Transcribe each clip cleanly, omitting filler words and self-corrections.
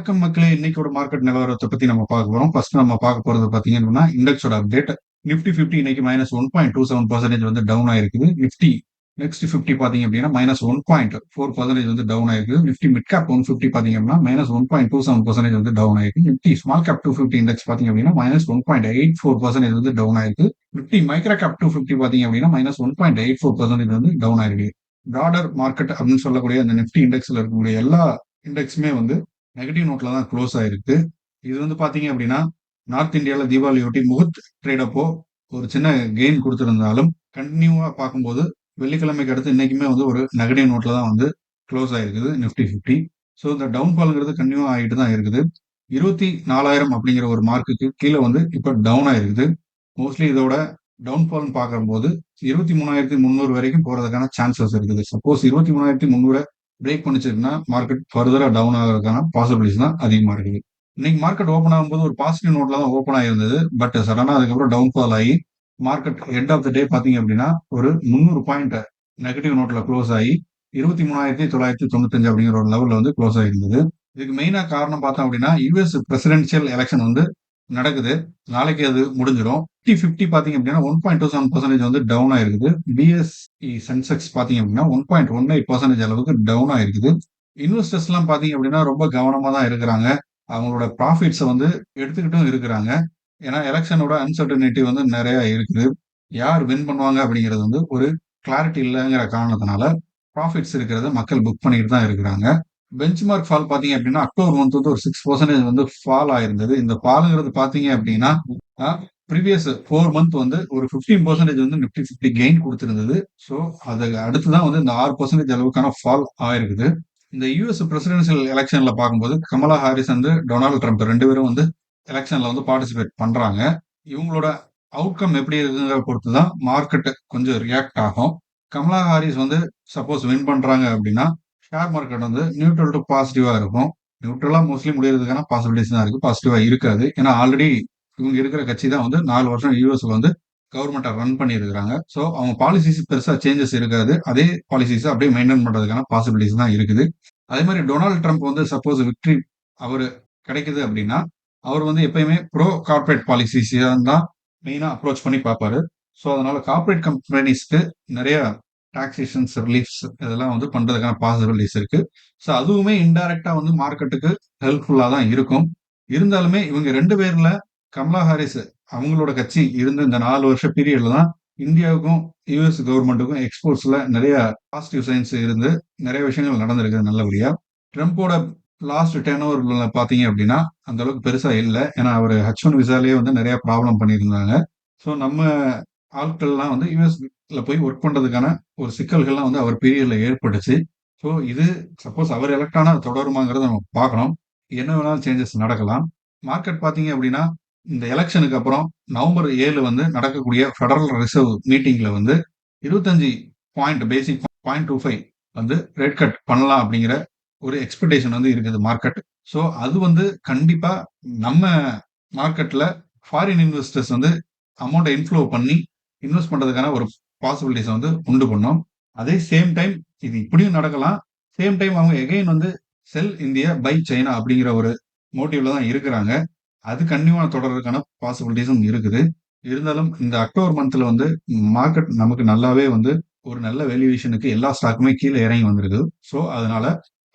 வணக்கம் மக்களே! இன்னைக்கோட மார்க்கெட் நிலவரத்த பத்தி நம்ம பார்க்க போறோம். ஃபர்ஸ்ட் நம்ம பார்க்க போறது பார்த்தீங்கன்னா, இண்டெக்ஸோட அப்டேட். நிஃப்டி 50 இன்னைக்கு -1.27% வந்து டவுன் ஆயிருக்குது. நிஃப்டி நெக்ஸ்ட் 50 பார்த்தீங்க அப்டின்னா, -1.4% வந்து டவுன் ஆயிருக்குது. நிஃப்டி மிட் கேப் 150 பார்த்தீங்க அப்டின்னா, -1.27% வந்து டவுன் ஆயிருக்கு. நிஃப்டி ஸ்மால் கேப் 250 இண்டெக்ஸ் பார்த்தீங்க அப்டின்னா, -1.84% வந்து டவுன் ஆயிருக்கு. நிஃப்டி மைக்ரோ கேப் 250 பார்த்தீங்க அப்டின்னா, -1.84% வந்து டவுன் ஆயிருக்கு. பிராடர் மார்க்கெட் அப்டின்னு சொல்லக்கூடிய அந்த நிஃப்டி இண்டெக்ஸ்ல இருக்கக்கூடிய எல்லா இண்டெக்ஸுமே வந்து நெகட்டிவ் நோட்ல தான் க்ளோஸ் ஆயிருக்கு. இது வந்து பார்த்தீங்க அப்படின்னா, நார்த் இந்தியால தீபாவளியொட்டி முகூர்த் ட்ரேட் அப்போ ஒரு சின்ன கெயின் குடுத்திருந்தாலும், கன்டினியூவா பார்க்கும்போது வெள்ளிக்கிழமைக்கு அடுத்து இன்னைக்குமே வந்து ஒரு நெகட்டிவ் நோட்ல தான் வந்து க்ளோஸ் ஆயிருக்குது நிஃப்டி 50. ஸோ இந்த டவுன்ஃபால்ங்கிறது கன்டினியூவா ஆயிட்டு தான் இருக்குது. 24,000 அப்படிங்கிற ஒரு மார்க்குக்கு கீழ வந்து இப்ப டவுன் ஆயிருக்குது. மோஸ்ட்லி இதோட டவுன்ஃபால்ன்னு பார்க்கும்போது 23,300 வரைக்கும் போறதுக்கான சான்சஸ் இருக்குது. சப்போஸ் 23,300 பிரேக் பண்ணுச்சுன்னா மார்க்கெட் ஃபர்தரா டவுன் ஆகிறதுக்கான பாசிபிலிட்டிஸ் தான் அதிகமா இருக்குது. இன்னைக்கு மார்க்கெட் ஓப்பன் ஆகும்போது ஒரு பாசிட்டிவ் நோட்ல தான் ஓப்பன் ஆயிருந்தது. பட் சடனா அதுக்கப்புறம் டவுன்ஃபால் ஆகி மார்க்கெட் எண்ட் ஆஃப் த டே பார்த்தீங்க அப்படின்னா, ஒரு 300 பாயிண்ட் நெகட்டிவ் நோட்ல க்ளோஸ் ஆகி 23,995 அப்படிங்கிற ஒரு லெவல்ல வந்து க்ளோஸ் ஆகியிருந்தது. இதுக்கு மெயினா காரணம் பார்த்தோம் அப்படின்னா, யுஎஸ் பிரசிடென்ஷியல் எலக்ஷன் வந்து நடக்குது. நாளைக்கு அது முடிஞ்சிரும். நிஃப்டி 50 பார்த்தீங்க அப்படின்னா 1.27% வந்து டவுன் ஆயிருக்குது. பிஎஸ்இ சென்செக்ஸ் பார்த்தீங்க அப்படின்னா 1.18% அளவுக்கு டவுன் ஆயிருக்குது. இன்வெஸ்டர்ஸ்லாம் பார்த்தீங்க அப்படின்னா ரொம்ப கவனமா தான் இருக்கிறாங்க. அவங்களோட ப்ராஃபிட்ஸ வந்து எடுத்துக்கிட்டும் இருக்கிறாங்க. ஏன்னா எலக்ஷனோட அன்சர்டனிட்டி வந்து நெறைய இருக்குது. யார் வின் பண்ணுவாங்க அப்படிங்கிறது வந்து ஒரு கிளாரிட்டி இல்லங்கிற காரணத்தினால ப்ராஃபிட்ஸ் இருக்கிறத மக்கள் புக் பண்ணிட்டு தான் இருக்கிறாங்க. பெஞ்ச்மார்க் ஃபால் பார்த்தீங்க அப்படின்னா, அக்டோபர் மந்த் வந்து ஒரு 6% வந்து ஃபால் ஆயிருந்தது. இந்த ஃபால்ங்கிறது பார்த்தீங்க அப்படின்னா, அ ப்ரீவியஸ் 4 மந்த் வந்து ஒரு 15% வந்து நிஃப்டி 50 கெயின் குடுத்திருந்தது. ஸோ, அதுக்கு அடுத்து தான் வந்து இந்த 6% அளவுக்கான ஃபால் ஆயிருக்குது. இந்த யுஎஸ் பிரசிடென்ஷியல் எலக்ஷன்ல பார்க்கும்போது, கமலா ஹாரிஸ் வந்து டொனால்ட் ட்ரம்ப் 2 பேரும் வந்து எலக்ஷன்ல வந்து பார்ட்டிசிபேட் பண்றாங்க. இவங்களோட அவுட்கம் எப்படி இருக்குங்கிறத பொறுத்து தான் மார்க்கெட் கொஞ்சம் ரியாக்ட் ஆகும். கமலா ஹாரிஸ் வந்து சப்போஸ் வின் பண்றாங்க அப்படின்னா, ஷேர் மார்க்கெட் வந்து நியூட்ரல் டூ பாசிட்டிவா இருக்கும். நியூட்ரலா மோஸ்ட்லி முடியறதுக்கான பாசிபிலிட்டிஸ் தான் இருக்கு. பாசிட்டிவா இருக்காது. ஏன்னா ஆல்ரெடி இவங்க இருக்கிற கட்சி தான் வந்து 4 வருஷம் யுஎஸ்ல வந்து கவர்மெண்ட்ட ரன் பண்ணியிருக்கிறாங்க. ஸோ அவங்க பாலிசிஸ் பெருசா சேஞ்சஸ் இருக்காது. அதே பாலிசிஸ அப்படியே மெயின்டெயின் பண்றதுக்கான பாசிபிலிட்டிஸ் தான் இருக்குது. அதே மாரி டொனால்ட் ட்ரம்ப் வந்து சப்போஸ் விக்டரி அவரு கிடைக்குது அப்படின்னா, அவர் வந்து எப்பயுமே ப்ரோ கார்ப்பரேட் பாலிசிஸ தான் மெயினா அப்ரோச் பண்ணி பார்ப்பாரு. ஸோ அதனால கார்ப்பரேட் கம்பெனிஸ்க்கு நெறைய டாக்ஸேஷன்ஸ் ரிலீஃப்ஸ் இதெல்லாம் வந்து பண்றதுக்கான பாசிபிலிட்டிஸ் இருக்கு. ஸோ அதுவுமே இன்டைரக்ட்டா வந்து மார்க்கெட்டுக்கு ஹெல்ப்ஃபுல்லா தான் இருக்கும். இருந்தாலுமே இவங்க 2 பேர்ல கமலா ஹாரிஸ் அவங்களோட கட்சி இருந்த இந்த 4 வருஷ பீரியட்ல தான் இந்தியாவுக்கும், யுஎஸ் கவர்மெண்ட்டுக்கும் எக்ஸ்போர்ட்ஸ்ல நெறைய பாசிட்டிவ் சைன்ஸ் இருந்து நெறைய விஷயங்கள் நடந்திருக்கு நல்லபடியா. ட்ரம்போட லாஸ்ட் டெர்ன் ஓவர்ல பார்த்தீங்க அப்படின்னா, அந்த அளவுக்கு பெருசா இல்ல. ஏன்னா அவரு H1 விசாலயே வந்து நெறைய ப்ராப்ளம் பண்ணியிருந்தாங்க. ஸோ நம்ம ஆட்கள்லாம் வந்து யுஎஸ்ல போய் ஒர்க் பண்றதுக்கான ஒரு சிக்கல்கள்லாம் வந்து அவர் பீரியட்ல ஏற்பட்டுச்சு. ஸோ இது சப்போஸ் அவர் எலக்ட் ஆனா தொடருமாங்கிறத நம்ம பார்க்கணும். என்ன வேணாலும் சேஞ்சஸ் நடக்கலாம். மார்க்கெட் பார்த்தீங்க அப்படின்னா, இந்த எலக்ஷனுக்கு அப்புறம் நவம்பர் 7 வந்து நடக்கக்கூடிய ஃபெடரல் ரிசர்வ் மீட்டிங்ல வந்து 25 பாயிண்ட் பேசிக் 0.25 வந்து ரேட் கட் பண்ணலாம் அப்படிங்கிற ஒரு எக்ஸ்பெக்டேஷன் வந்து இருக்குது மார்க்கெட். ஸோ அது வந்து கண்டிப்பா நம்ம மார்க்கெட்ல ஃபாரின் இன்வெஸ்டர்ஸ் வந்து அமௌண்ட்ட இன்ஃப்ளோ பண்ணி இன்வெஸ்ட் பண்றதுக்கான ஒரு பாசிபிலிட்டிஸ வந்து உண்டு பண்ணும். அதே சேம் டைம் இது இப்படியும் நடக்கலாம். சேம் டைம் அவங்க எகைன் வந்து செல் இந்தியா, பை சைனா அப்படிங்கிற ஒரு மோட்டிவ்ல தான் இருக்கிறாங்க. அது கன்டினியூவா தொடர்றதுக்கான பாசிபிலிட்டீஸும் இருக்குது. இருந்தாலும் இந்த அக்டோபர் மந்த்ல வந்து மார்க்கெட் நமக்கு நல்லாவே வந்து ஒரு நல்ல வேல்யூவேஷனுக்கு எல்லா ஸ்டாக்குமே கீழ இறங்கி வந்திருக்கு. ஸோ அதனால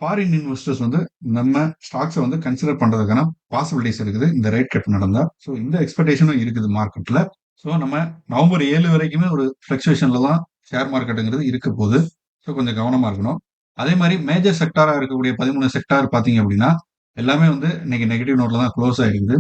ஃபாரின் இன்வெஸ்டர்ஸ் வந்து நம்ம ஸ்டாக்ஸ வந்து கன்சிடர் பண்றதுக்கான பாசிபிலிட்டீஸ் இருக்குது. இந்த ரேட் கட் நடந்தா. ஸோ இந்த எக்ஸ்பெக்டேஷனும் இருக்குது மார்க்கெட்ல. ஸோ நம்ம நவம்பர் 7 வரைக்குமே ஒரு ஃப்ளக்சுவேஷன்ல தான் ஷேர் மார்க்கெட்டுங்கிறது இருக்க போது. ஸோ கொஞ்சம் கவனமா இருக்கணும். அதே மாரி மேஜர் செக்டாரா இருக்கக்கூடிய 13 செக்டார் பார்த்தீங்க அப்படின்னா, எல்லாமே வந்து இன்னைக்கு நெகட்டிவ் நோட்ல தான் க்ளோஸ் ஆயிருக்குது.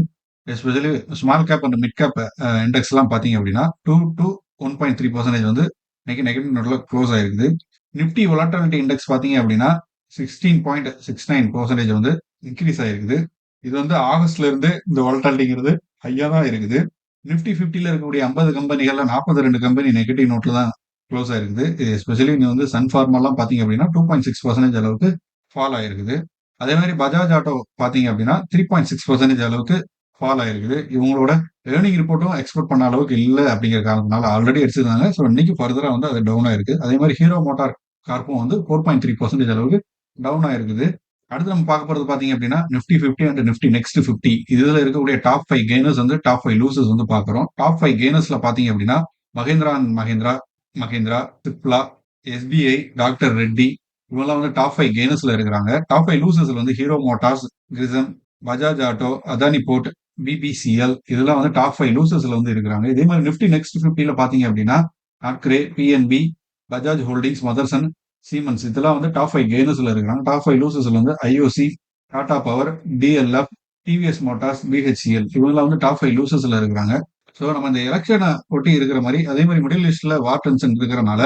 Especially small cap and mid cap இண்டெக்ஸ்லாம் பார்த்தீங்க அப்படின்னா 2-1.3% வந்து இன்னைக்கு நெகட்டிவ் நோட்ல க்ளோஸ் ஆயிருக்குது. நிஃப்டி வொலட்டாலிட்டி இண்டெக்ஸ் பார்த்தீங்க அப்படின்னா 16.69% வந்து இன்கிரீஸ் ஆயிருக்குது. இது வந்து ஆகஸ்ட்ல இருந்து இந்த வொலட்டாலிட்டிங்கிறது ஹையா தான் இருக்குது. நிஃப்டி 50ல இருக்கக்கூடிய 50 கம்பெனிகள்ல 42 கம்பெனி நெகட்டிவ் நோட்ல தான் க்ளோஸ் ஆயிருக்குது. இது எஸ்பெஷலி நீங்க வந்து சன் ஃபார்மாலாம் பார்த்தீங்க அப்படின்னா 2.6% அளவுக்கு ஃபால் ஆயிருக்குது. அதே மாரி பஜாஜ் ஆட்டோ பார்த்தீங்க அப்படின்னா 3.6% அளவுக்கு ஃபால் ஆயிருக்குது. இவங்களோட ஏர்னிங் ரிப்போர்ட்டும் எக்ஸ்பெக்ட் பண்ண அளவுக்கு இல்ல அப்படிங்கிற காரணத்தினால ஆல்ரெடி அடிச்சிருந்தாங்க. ஸோ இன்னைக்கு ஃபர்தரா வந்து அது டவுன் ஆயிருக்கு. அதே மாரி ஹீரோ மோட்டார் கார்ப்பும் வந்து 4.3% அளவுக்கு டவுன் ஆயிருக்குது. அடுத்து நம்ம பார்க்க போறது பாத்தீங்க அப்படின்னா நிஃப்டி 50 அண்ட் நிஃப்டி நெக்ஸ்ட் 50 இதுல இருக்கக்கூடிய டாப் 5 கெய்னர்ஸ் வந்து டாப் 5 லூசர்ஸ் வந்து பாக்குறோம். டாப் 5 கெய்னர்ஸ்ல பாத்தீங்க அப்படின்னா Mahindra and Mahindra, Mahindra, Cipla, SBI, doctor Reddy இவங்கெல்லாம் வந்து டாப் 5 கெய்னர்ஸ்ல இருக்கிறாங்க. டாப் 5 லூசர்ஸ்ல வந்து Hero Motors, Grasim, Bajaj Auto, Adani Port, BPCL இதெல்லாம் வந்து டாப் 5 லூசர்ஸ்ல வந்து இருக்கிறாங்க. இதே மாதிரி நிஃப்டி நெக்ஸ்ட் 50ல பாத்தீங்க அப்படின்னா நாட்கிரே, PNB, Bajaj Holdings, Motherson, Siemens இதெல்லாம் வந்து டாப் 5 கெய்னர்ஸ்ல இருக்கிறாங்க. டாப் 5 லூசர்ஸ்ல வந்து IOC, Tata power, DLF, TVS Motors, BHEL இவங்கெல்லாம் வந்து டாப் 5 லூசர்ஸ்ல இருக்கிறாங்க. ஸோ நம்ம இந்த எலெக்ஷனை ஒட்டி இருக்கிற மாதிரி அதே மாதிரி மிடில் ஈஸ்ட்ல வார் டென்ஷன் இருக்கிறனால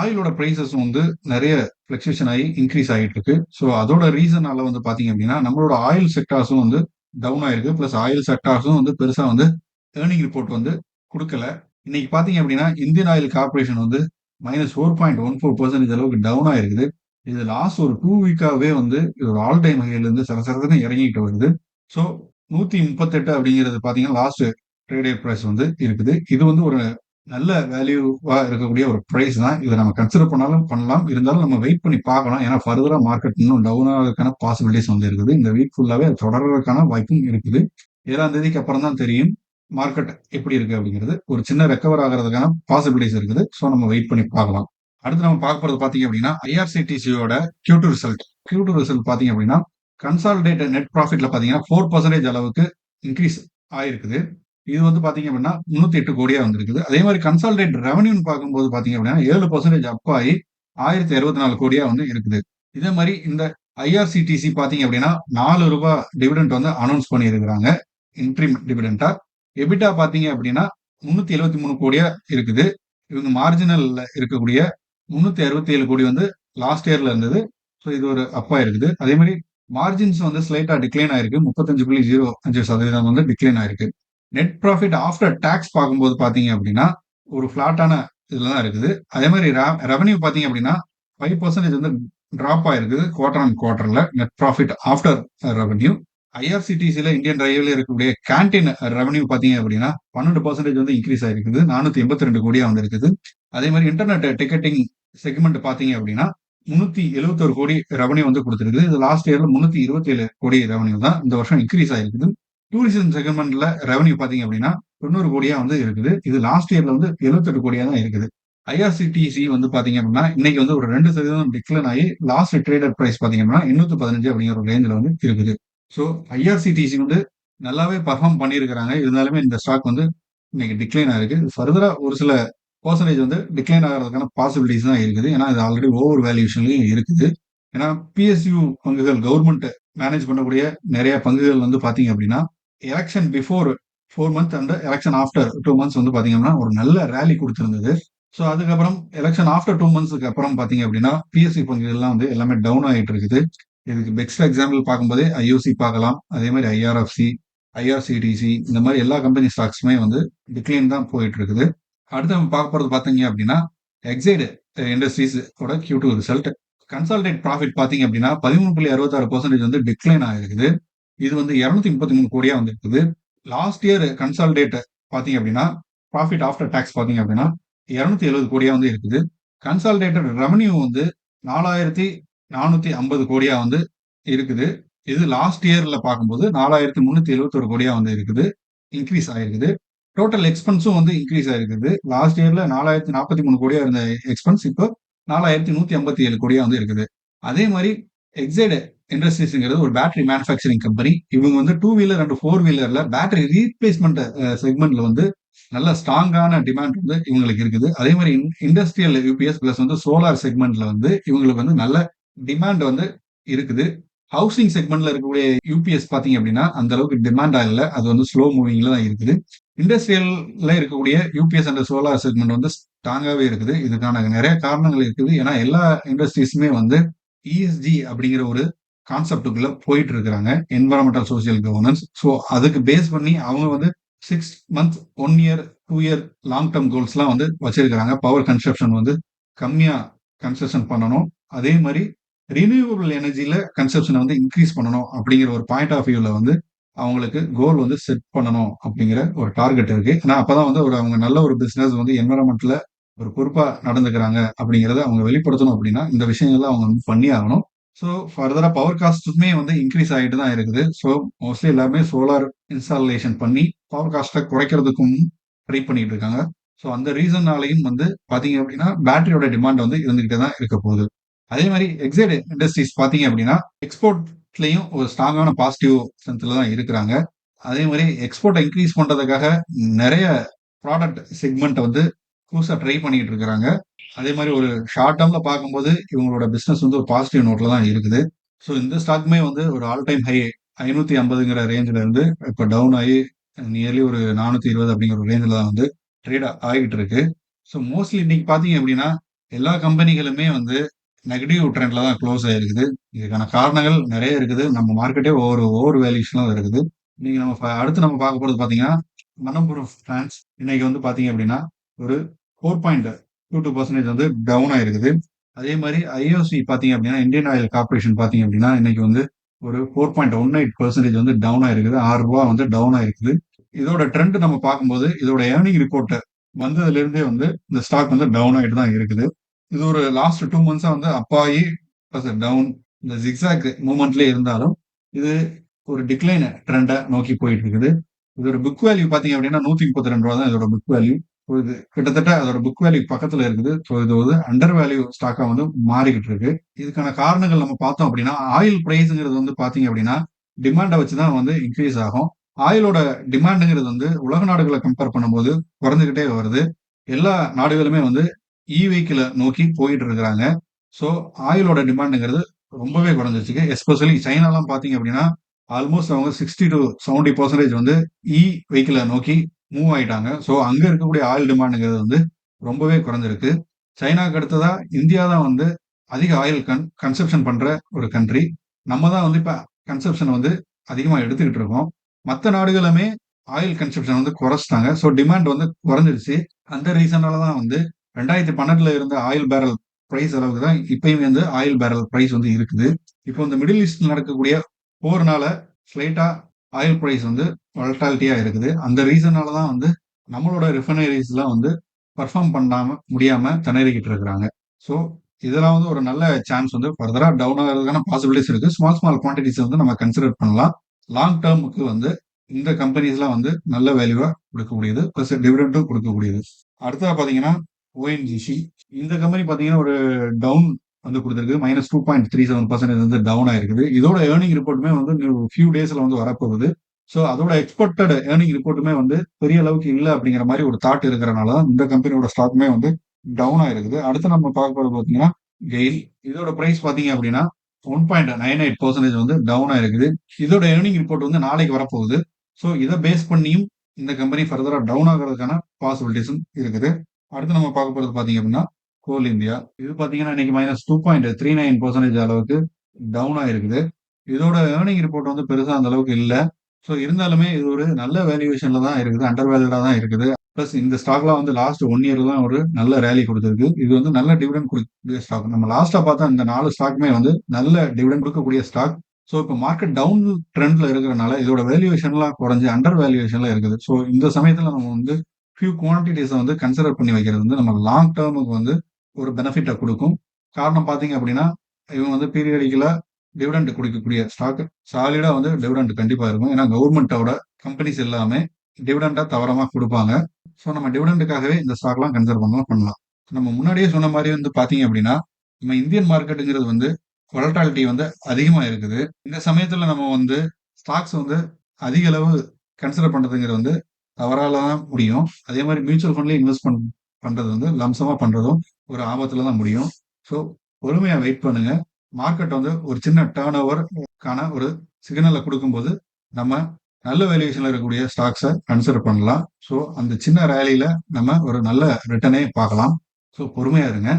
ஆயிலோட பிரைசஸ் வந்து நிறைய பிளக்சுவேஷன் ஆகி இன்க்ரீஸ் ஆகிட்டு இருக்கு. ஸோ அதோட ரீசனால வந்து பாத்தீங்க அப்படின்னா நம்மளோட ஆயில் செக்டார்ஸும் வந்து டவுன் ஆயிருக்கு. பிளஸ் ஆயில் செக்டார்ஸும் வந்து பெருசா வந்து ஏர்னிங் ரிப்போர்ட் வந்து கொடுக்கல. இன்னைக்கு பாத்தீங்க அப்படின்னா இந்தியன் ஆயில் கார்பரேஷன் வந்து -4.14% அளவுக்கு டவுன் ஆயிருக்குது. இது லாஸ்ட் ஒரு 2 வீக்காவே வந்து இது ஒரு ஆல் டைம் ஹைல இருந்து சரசரன்னு இறங்கிட்டு வருது. ஸோ 138 அப்படிங்கிறது பாத்தீங்கன்னா லாஸ்ட் ட்ரேடே பிரைஸ் வந்து இருக்குது. இது வந்து ஒரு நல்ல வேல்யூவா இருக்கக்கூடிய ஒரு பிரைஸ் தான். இதை நம்ம கன்சிடர் பண்ணாலும் பண்ணலாம். இருந்தாலும் நம்ம வெயிட் பண்ணி பார்க்கலாம். ஏன்னா ஃபர்தரா மார்க்கெட் இன்னும் டவுன் ஆகிறதுக்கான பாசிபிலிட்டிஸ் வந்து இருக்குது. இந்த வீக் ஃபுல்லாவே அது தொடர்றதுக்கான வாய்ப்பும் இருக்குது. 7ஆம் தேதிக்கு அப்புறம் தான் தெரியும் மார்க்கெட் எப்படி இருக்கு அப்படிங்கிறது. ஒரு சின்ன ரெக்கவர் ஆகிறதுக்கான பாசிபிலிட்டிஸ் இருக்குது. ஸோ நம்ம வெயிட் பண்ணி பார்க்கலாம். அடுத்து நம்ம பார்க்க போறது பாத்தீங்க அப்படின்னா ஐஆர்சிடிசியோட Q2 ரிசல்ட். Q2 ரிசல்ட் பாத்தீங்க அப்படின்னா கன்சாலிடேட்டட் நெட் ப்ராஃபிட்ல பாத்தீங்கன்னா 4% அளவுக்கு இன்க்ரீஸ் ஆயிருக்குது. இது வந்து பாத்தீங்க அப்படின்னா 308 கோடியா வந்திருக்குது. அதே மாதிரி கன்சாலிடேட் ரெவன்யூன்னு பார்க்கும்போது பாத்தீங்க அப்படின்னா 7% அப் ஆகி 1024 கோடியா வந்து இருக்குது. இதே மாதிரி இந்த ஐஆர்சிடிசி பாத்தீங்க அப்படின்னா ₹4 டிவிடெண்ட் வந்து அனௌன்ஸ் பண்ணியிருக்கிறாங்க இன்ட்ரீம் டிவிடெண்டா. எபிட்டா பாத்தீங்க அப்படின்னா 373 கோடியா இருக்குது. இவங்க மார்ஜினல்ல இருக்கக்கூடிய 367 கோடி வந்து லாஸ்ட் இயர்ல இருந்தது. ஸோ இது ஒரு அப்பா இருக்குது. அதே மாதிரி மார்ஜின்ஸ் வந்து ஸ்லைட்டா டிக்ளைன் ஆயிருக்கு. 35.05% வந்து டிக்ளைன் ஆயிருக்கு. நெட் ப்ராஃபிட் ஆஃப்டர் டாக்ஸ் பார்க்கும்போது பாத்தீங்க அப்படின்னா ஒரு ஃபிளாட்டான இதுல தான் இருக்குது. அதே மாதிரி ரெவன்யூ பாத்தீங்க அப்படின்னா 5% வந்து டிராப் ஆயிருக்குது குவார்டர் ஆன் குவார்டர்ல நெட் ப்ராஃபிட் ஆஃப்டர் ரெவன்யூ. ஐஆர்சிடிசில இந்தியன் ரயில்வே இருக்கக்கூடிய கேண்டீன் ரெவன்யூ பாத்தீங்க அப்படின்னா 12% வந்து இன்க்ரீஸ் ஆயிருக்குது. 482 கோடியா வந்து இருக்குது. அதே மாதிரி இன்டர்நெட் டிக்கெட்டிங் செக்மெண்ட் பாத்தீங்க அப்படின்னா 371 கோடி ரெவன்யூ வந்து கொடுத்திருக்குது. இது லாஸ்ட் இயர்ல 327 கோடி ரெவன்யூ தான் இந்த வருஷம் இன்க்ரீஸ் ஆயிருக்குது. டூரிசம் செக்மெண்ட்ல ரெவன்யூ பாத்தீங்க அப்படின்னா 90 கோடியா வந்து இருக்குது. இது லாஸ்ட் இயர்ல வந்து 78 கோடியா தான் இருக்குது. ஐஆர்சிடிசி வந்து பாத்தீங்க அப்படின்னா இன்னைக்கு வந்து ஒரு 2% டிக்ளைன் ஆகி லாஸ்ட் ட்ரேடட் பிரைஸ் பாத்தீங்க அப்படின்னா 815 அப்படிங்கிற ஒரு ரேஞ்சில் வந்து இருக்குது. ஸோ ஐஆர்சிடிசி வந்து நல்லாவே பர்ஃபார்ம் பண்ணியிருக்கிறாங்க. இருந்தாலுமே இந்த ஸ்டாக் வந்து இன்னைக்கு டிக்ளைன் ஆயிருக்கு. ஃபர்தரா ஒரு சில பர்சன்டேஜ் வந்து டிக்ளைன் ஆகிறதுக்கான பாசிபிலிட்டிஸ் தான் இருக்குது. ஏன்னா இது ஆல்ரெடி ஓவர் வேல்யூஷன்லயும் இருக்குது. ஏன்னா பிஎஸ்யூ பங்குகள் கவர்மெண்ட் மேனேஜ் பண்ணக்கூடிய நிறைய பங்குகள் வந்து பாத்தீங்க அப்படின்னா election before 4 month and election after 2 months வந்து பாத்தீங்கன்னா ஒரு நல்ல ரேலி கொடுத்திருந்தது. ஸோ அதுக்கப்புறம் எலெக்ஷன் ஆஃப்டர் 2 மந்த்ஸ்க்கு அப்புறம் பாத்தீங்க அப்படின்னா பிஎஸ்சி பங்குகள்லாம் வந்து எல்லாமே டவுன் ஆகிட்டு இருக்குது. இதுக்கு பெஸ்ட் எக்ஸாம்பிள் பார்க்கும்போதே ஐஓசி பார்க்கலாம். அதே மாதிரி ஐஆர்எஃப்சி, ஐஆர்சிடிசி இந்த மாதிரி எல்லா கம்பெனி ஸ்டாக்ஸுமே வந்து டிக்ளைன் தான் போயிட்டு இருக்குது. அடுத்து நம்ம பார்க்க போறது பாத்தீங்க அப்படின்னா எக்ஸைடு இண்டஸ்ட்ரீஸ் ஓட Q2 ரிசல்ட். கன்சாலிடேட் ப்ராஃபிட் பாத்தீங்க அப்படின்னா 13.66% வந்து டிக்ளைன் ஆயிருக்குது. இது வந்து 233 கோடியா வந்து இருக்குது. லாஸ்ட் இயர் கன்சாலிடேட் பாத்தீங்க அப்படின்னா ப்ராஃபிட் ஆஃப்டர் டாக்ஸ் பாத்தீங்க அப்படின்னா 270 கோடியா வந்து இருக்குது. கன்சாலிடேட்டட் ரெவன்யூ வந்து 4450 கோடியா வந்து இருக்குது. இது லாஸ்ட் இயர்ல பார்க்கும்போது 4371 கோடியா வந்து இருக்குது. இன்க்ரீஸ் ஆயிருக்குது. டோட்டல் எக்ஸ்பென்ஸும் வந்து இன்க்ரீஸ் ஆயிருக்குது. லாஸ்ட் இயர்ல 4043 கோடியா இருந்த எக்ஸ்பென்ஸ் இப்போ 4157 கோடியா வந்து இருக்குது. அதே மாதிரி எக்ஸைடு இண்டஸ்ட்ரீஸ்ங்கிறது ஒரு பேட்டரி மேனுஃபேக்சரிங் கம்பெனி. இவங்க வந்து 2 வீலர் அண்ட் 4 வீலர்ல பேட்டரி ரீப்ளேஸ்மெண்ட் செக்மெண்ட்ல வந்து நல்ல ஸ்ட்ராங்கான டிமாண்ட் வந்து இவங்களுக்கு இருக்குது. அதே மாதிரி இண்டஸ்ட்ரியல் யூபிஎஸ் பிளஸ் வந்து சோலார் செக்மெண்ட்ல வந்து இவங்களுக்கு வந்து நல்ல டிமாண்ட் வந்து இருக்குது. ஹவுசிங் செக்மெண்ட்ல இருக்கக்கூடிய யூபிஎஸ் பாத்தீங்க அப்படின்னா அந்த அளவுக்கு டிமாண்டா இல்ல. அது வந்து ஸ்லோ மூவிங்ல தான் இருக்குது. இண்டஸ்ட்ரியல்ல இருக்கக்கூடிய யூபிஎஸ் அண்ட் சோலார் செக்மெண்ட் வந்து ஸ்ட்ராங்காவே இருக்குது. இதுக்கான நிறைய காரணங்கள் இருக்குது. ஏன்னா எல்லா இண்டஸ்ட்ரீஸுமே வந்து இஎஸ்ஜி அப்படிங்கிற ஒரு கான்செப்டுக்குள்ள போயிட்டு இருக்கிறாங்க. Environmental social governance. ஸோ அதுக்கு பேஸ் பண்ணி அவங்க வந்து 6 month 1 year 2 year long term கோல்ஸ்லாம் வந்து வச்சிருக்கிறாங்க. பவர் கன்சப்ஷன் வந்து கம்மியா கன்சப்ஷன் பண்ணணும். அதே மாதிரி ரினியூவபிள் எனர்ஜில கன்சப்ஷனை வந்து இன்க்ரீஸ் பண்ணணும் அப்படிங்கிற ஒரு பாயிண்ட் ஆஃப் வியூல வந்து அவங்களுக்கு கோல் வந்து செட் பண்ணணும் அப்படிங்கிற ஒரு டார்கெட் இருக்கு. ஏன்னா அப்பதான் வந்து அவங்க நல்ல ஒரு பிசினஸ் வந்து என்வரன்மெண்ட்ல ஒரு பொறுப்பா நடந்துக்கிறாங்க அப்படிங்கறத அவங்க வெளிப்படுத்தணும் அப்படின்னா இந்த விஷயங்கள்ல அவங்க வந்து பண்ணி ஆகணும். ஸோ ஃபர்தரா பவர் காஸ்ட்டுமே வந்து இன்க்ரீஸ் ஆகிட்டு தான் இருக்குது. ஸோ மோஸ்ட்லி எல்லாருமே சோலார் இன்ஸ்டாலேஷன் பண்ணி பவர் காஸ்ட்டை குறைக்கிறதுக்கும் ட்ரை பண்ணிட்டு இருக்காங்க. ஸோ அந்த ரீசன்னாலையும் வந்து பார்த்தீங்க அப்படின்னா பேட்டரியோட டிமாண்ட் வந்து இருந்துகிட்டே தான் இருக்க போகுது. அதே மாதிரி எக்ஸைட் இண்டஸ்ட்ரீஸ் பார்த்தீங்க அப்படின்னா எக்ஸ்போர்ட்லயும் ஒரு ஸ்ட்ராங்கான பாசிட்டிவ் சென்ஸ்ல தான் இருக்கிறாங்க. அதே மாதிரி எக்ஸ்போர்ட்டை இன்க்ரீஸ் பண்றதுக்காக நிறைய ப்ராடக்ட் செக்மெண்ட் வந்து புதுசா ட்ரை பண்ணிட்டு இருக்கிறாங்க. அதே மாதிரி ஒரு ஷார்ட் டேர்ம்ல பார்க்கும்போது இவங்களோட பிசினஸ் வந்து ஒரு பாசிட்டிவ் நோட்ல தான் இருக்குது. ஸோ இந்த ஸ்டாக்குமே வந்து ஒரு ஆல் டைம் ஹை 550ங்கிற ரேஞ்சில இருந்து இப்போ டவுன் ஆகி நியர்லி ஒரு 420 அப்படிங்கிற ஒரு ரேஞ்சில் தான் வந்து ட்ரேட் ஆகிட்டு இருக்கு. ஸோ மோஸ்ட்லி இன்னைக்கு பார்த்தீங்க அப்படின்னா எல்லா கம்பெனிகளுமே வந்து நெகட்டிவ் ட்ரெண்ட்ல தான் க்ளோஸ் ஆயிருக்குது. இதுக்கான காரணங்கள் நிறைய இருக்குது. நம்ம மார்க்கெட்டே ஓவர் வேல்யூஷன்ல தான் இருக்குது. நீங்க நம்ம அடுத்து நம்ம பார்க்க போறது பார்த்தீங்கன்னா மணப்புரம் ஃபினான்ஸ் இன்னைக்கு வந்து பார்த்தீங்க அப்படின்னா ஒரு 4.22% வந்து டவுன் ஆயிருக்குது. அதே மாதிரி ஐஓசி பார்த்தீங்க அப்படின்னா இந்தியன் ஆயில் கார்பரேஷன் பார்த்தீங்க அப்படின்னா இன்னைக்கு வந்து ஒரு 4.18% வந்து டவுன் ஆயிருக்குது. ரூ. 6 வந்து டவுன் ஆயிருக்குது. இதோட ட்ரெண்ட் நம்ம பார்க்கும்போது இதோட ஏர்னிங் ரிப்போர்ட் வந்ததுல இருந்தே வந்து இந்த ஸ்டாக் வந்து டவுன் ஆயிட்டு தான் இருக்குது. இது ஒரு லாஸ்ட் 2 மந்த்ஸா வந்து அப் ஆகி டவுன் இந்த ஜிக்ஸாக் மூவ்மெண்ட்லயே இருந்தாலும் இது ஒரு டிக்ளைன் ட்ரெண்டை நோக்கி போயிட்டு இருக்குது. இதோட புக் வேல்யூ பார்த்தீங்க அப்படின்னா ரூ. 132 தான் இதோட புக் வேல்யூ. இது கிட்டத்தட்ட அதோட புக் வேல்யூ பக்கத்துல இருக்குது. ஸோ இது வந்து அண்டர் வேல்யூ ஸ்டாக்கா வந்து மாறிக்கிட்டு இருக்கு. இதுக்கான காரணங்கள் நம்ம பார்த்தோம் அப்படின்னா ஆயில் பிரைஸ்ங்கிறது வந்து பாத்தீங்க அப்படின்னா டிமாண்டை வச்சுதான் வந்து இன்க்ரீஸ் ஆகும். ஆயிலோட டிமாண்டுங்கிறது வந்து உலக நாடுகளை கம்பேர் பண்ணும்போது குறைஞ்சுக்கிட்டே வருது. எல்லா நாடுகளுமே வந்து இ வெஹிக்கிளை நோக்கி போயிட்டு இருக்கிறாங்க. ஸோ ஆயிலோட டிமாண்டுங்கிறது ரொம்பவே குறைஞ்சிருச்சு. எஸ்பெஷலி சைனாலாம் பாத்தீங்க அப்படின்னா ஆல்மோஸ்ட் அவங்க 60 to 70% வந்து இ வெஹிக்கிளை நோக்கி மூவ் ஆயிட்டாங்க. ஸோ அங்க இருக்கக்கூடிய ஆயில் டிமாண்டுங்கிறது வந்து ரொம்பவே குறைஞ்சிருக்கு. சைனாக்கு அடுத்ததா இந்தியா தான் வந்து அதிக ஆயில் கன்சப்ஷன் பண்ற ஒரு கண்ட்ரி. நம்ம தான் வந்து இப்ப கன்சப்ஷன் வந்து அதிகமா எடுத்துக்கிட்டு இருக்கோம். மற்ற நாடுகளுமே ஆயில் கன்சப்ஷன் வந்து குறைச்சிட்டாங்க. ஸோ டிமாண்ட் வந்து குறைஞ்சிருச்சு. அந்த ரீசனால தான் வந்து 2012ல இருந்த ஆயில் பேரல் பிரைஸ் அளவுக்கு தான் இப்பயும் வந்து ஆயில் பேரல் பிரைஸ் வந்து இருக்குது. இப்போ இந்த மிடில் ஈஸ்ட்ல நடக்கக்கூடிய போர்னால ஸ்லைட்டா ஆயில் பிரைஸ் வந்து வாலட்டாலிட்டியா இருக்குது. அந்த ரீசனால தான் வந்து நம்மளோட ரிஃபைனரிஸ்லாம் வந்து பெர்ஃபார்ம் பண்ணாம முடியாம திணறிக்கிட்டு இருக்கிறாங்க. ஸோ இதெல்லாம் வந்து ஒரு நல்ல சான்ஸ் வந்து ஃபர்தரா டவுன் ஆகிறதுக்கான பாசிபிலிட்டிஸ் இருக்கு. ஸ்மால் குவான்டிட்டிஸ் வந்து நம்ம கன்சிடர் பண்ணலாம். லாங் டேர்முக்கு வந்து இந்த கம்பெனிஸ்லாம் வந்து நல்ல வேல்யூவா கொடுக்கக்கூடியது. பிளஸ் டிவிடெண்டும் கொடுக்கக்கூடியது. அடுத்ததா பாத்தீங்கன்னா ஓஎன்ஜிசி இந்த கம்பெனி பாத்தீங்கன்னா ஒரு டவுன் வந்து கொடுத்திருக்கு. -2.37% வந்து டவுன் ஆயிருக்குது. இதோட ஏர்னிங் ரிப்போர்ட்டுமே வந்து ஃபியூ டேஸ்ல வந்து வரப்போகுது. ஸோ அதோட எக்ஸ்பெக்டட் ஏர்னிங் ரிப்போர்ட்டுமே வந்து பெரிய அளவுக்கு இல்லை அப்படிங்கிற மாதிரி ஒரு தாட் இருக்கிறனால தான் இந்த கம்பெனியோட ஸ்டாக்குமே வந்து டவுன் ஆயிருக்குது. அடுத்து நம்ம பார்க்க போறது பாத்தீங்கன்னா கெயில் இதோட பிரைஸ் பாத்தீங்க அப்படின்னா 1.98% வந்து டவுன் ஆயிருக்குது. இதோட ஏர்னிங் ரிப்போர்ட் வந்து நாளைக்கு வரப்போகுது. ஸோ இதை பேஸ் பண்ணியும் இந்த கம்பெனி ஃபர்தரா டவுன் ஆகிறதுக்கான பாசிபிலிட்டிஸும் இருக்குது. அடுத்து நம்ம பார்க்க போறது பாத்தீங்க அப்படின்னா கோல் இந்தியா இது பாத்தீங்கன்னா இன்னைக்கு -2.39% அளவுக்கு டவுன் ஆயிருக்குது. இதோட ஏர்னிங் ரிப்போர்ட் வந்து பெருசா அந்த அளவுக்கு இல்ல. ஸோ இருந்தாலுமே இது ஒரு நல்ல வேல்யூவேஷன்ல தான் இருக்குது. அண்டர் வேல்யூடா தான் இருக்குது. பிளஸ் இந்த ஸ்டாக்லாம் வந்து லாஸ்ட் 1 இயர்ல தான் ஒரு நல்ல ரேலி கொடுத்திருக்கு. இது வந்து நல்ல டிவிடெண்ட் கொடுக்கக்கூடிய ஸ்டாக். நம்ம லாஸ்டா பார்த்தா இந்த 4 ஸ்டாக்குமே வந்து நல்ல டிவிடெண்ட் கொடுக்கக்கூடிய ஸ்டாக். ஸோ இப்போ மார்க்கெட் டவுன் ட்ரெண்ட்ல இருக்கிறனால இதோட வேல்யூவேஷன்லாம் குறைஞ்சு அண்டர் வேல்யூவேஷன்ல இருக்குது. ஸோ இந்த சமயத்துல நம்ம வந்து ஃபியூ குவான்டிட்டிஸை வந்து கன்சிடர் பண்ணி வைக்கிறது வந்து நம்ம லாங் டேர்முக்கு வந்து ஒரு பெனிஃபிட்டை கொடுக்கும். காரணம் பார்த்தீங்க அப்படின்னா இவங்க வந்து பீரியடிக்கலா டிவிடெண்ட் கொடுக்கக்கூடிய ஸ்டாக் சாலிடா வந்து டிவிடெண்ட் கண்டிப்பா இருக்கும். ஏன்னா கவர்மெண்டோட கம்பெனிஸ் எல்லாமே டிவிடெண்டா தவறமா கொடுப்பாங்க. ஸோ நம்ம டிவிடெண்டுக்காகவே இந்த ஸ்டாக்லாம் கன்சிடர் பண்ணலாம். நம்ம முன்னாடியே சொன்ன மாதிரி வந்து பாத்தீங்க அப்படின்னா நம்ம இந்தியன் மார்க்கெட்டுங்கிறது வந்து வாலட்டாலிட்டி வந்து அதிகமா இருக்குது. இந்த சமயத்துல நம்ம வந்து ஸ்டாக்ஸ் வந்து அதிக அளவு கன்சிடர் பண்றதுங்கிறது வந்து தவறால தான் முடியும். அதே மாதிரி மியூச்சுவல் ஃபண்ட்லயும் இன்வெஸ்ட் பண்றது வந்து லம்சமா பண்றதும் ஒரு ஆபத்துல தான் முடியும். ஸோ பொறுமையா வெயிட் பண்ணுங்க. மார்க்கெட் வந்து ஒரு சின்ன டேர்ன் ஓவர்க்கான ஒரு சிக்னலை கொடுக்கும்போது நம்ம நல்ல வேல்யூவேஷன்ல இருக்கக்கூடிய ஸ்டாக்ஸை கன்சிடர் பண்ணலாம். ஸோ அந்த சின்ன ரேலியில நம்ம ஒரு நல்ல ரிட்டர்னே பார்க்கலாம். ஸோ பொறுமையா இருங்க.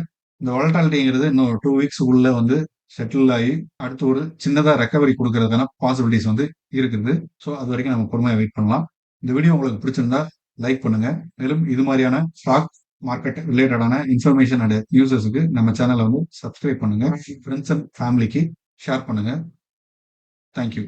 இந்த வாலட்டாலிட்டிங்கிறது இன்னும் 2 வீக்ஸ்க்குள்ள வந்து செட்டில் ஆகி அடுத்து ஒரு சின்னதா ரெக்கவரி கொடுக்கறதுக்கான பாசிபிலிட்டிஸ் வந்து இருக்குது. ஸோ அது வரைக்கும் நம்ம பொறுமையா வெயிட் பண்ணலாம். இந்த வீடியோ உங்களுக்கு பிடிச்சிருந்தா லைக் பண்ணுங்க. மேலும் இது மாதிரியான ஸ்டாக் மார்க்கெட் ரிலேட்டடான இன்ஃபர்மேஷன் அண்ட் நியூஸஸ்க்கு நம்ம சேனலை வந்து சப்ஸ்கிரைப் பண்ணுங்க. ஃப்ரெண்ட்ஸ் அண்ட் ஃபேமிலிக்கு ஷேர் பண்ணுங்க. தேங்க்யூ.